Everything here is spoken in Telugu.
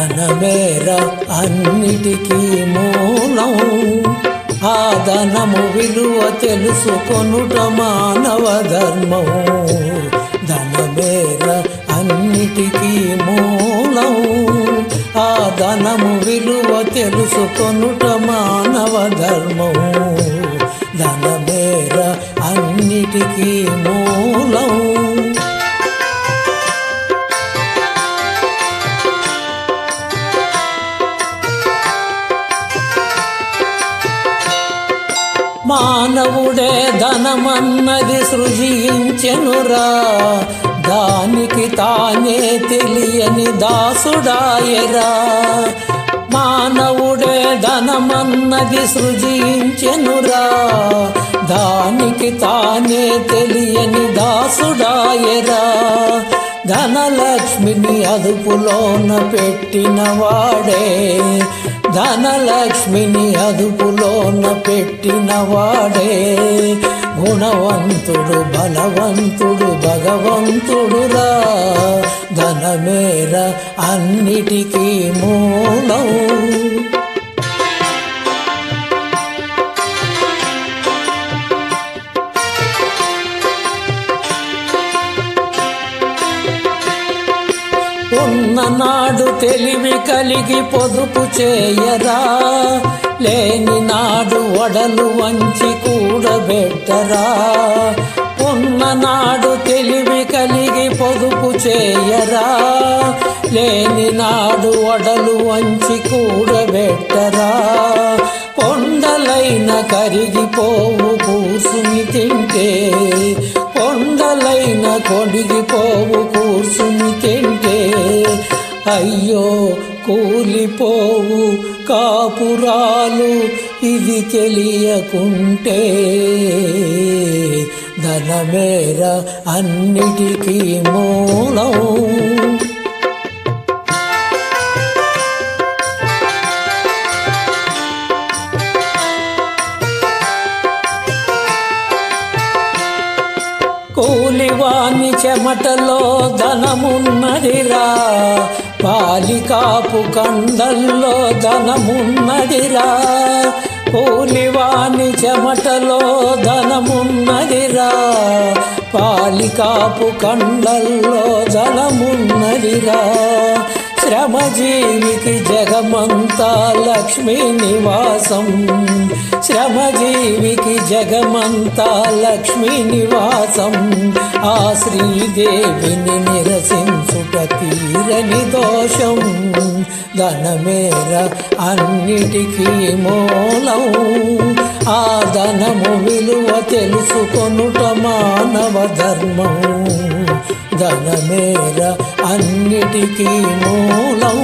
ధనమేర అన్నిటికీ మూలం. ఆ ధనము విలువ తెలుసుకొనుట మానవ ధర్మం. ధనమేర అన్నిటికీ మూలం. ఆ ధనము విలువ తెలుసుకొనుట మానవ ధర్మం. ధనమేర అన్నిటికీ మూలం. మానవుడే ధనమన్నది సృజించెనురా, దానికి తానే తెలియని దాసుడాయరా. మానవుడే ధనమన్నది సృజించెనురా, దానికి తానే తెలియని దాసుడాయరా. ధనలక్ష్మిని అదుపులోన పెట్టినవాడే, ధనలక్ష్మిని అదుపులోన పెట్టినవాడే గుణవంతుడు, బలవంతుడు, భగవంతుడురా. ధనమేర అన్నిటికీ మూలం. ఉన్ననాడు తెలివి కలిగి పొదుపు చేయరా, లేని నాడు వడలు వంచి కూడబెట్టరా. ఉన్ననాడు తెలివి కలిగి పొదుపు చేయరా, లేని నాడు వడలు వంచి కూడబెట్టరా. కొండలైన కరిగిపోవు కూర్చుని తింటే, కొండలైన కొడిగిపోవు కూర్చుని తింటే. అయ్యో కూలిపోవు కాపురాలు ఇది తెలియకుంటే. ధనమేర అన్నిటికీ మూలం. కూలివాని చెమటలో ధనమున్నదిరా, పాలికాపు కండల్లో ధనమున్నదిరా. కూలివాని చెమటలో ధనమున్నదిరా, పాలికాపు కండల్లో ధనమున్నదిరా. శ్రమజీవికి జగమంతా లక్ష్మీ నివాసం, శ్రమజీవికి జగమంతా లక్ష్మీ నివాసం. ఆ శ్రీదేవిని నిరసించుట తీరని దోషం. ధనమేర అన్నిటికీ మూలం. ఆ ధనము విలువ తెలుసుకొనుట మానవ ధర్మం. ధనమేర అన్నిటికీ మూలం.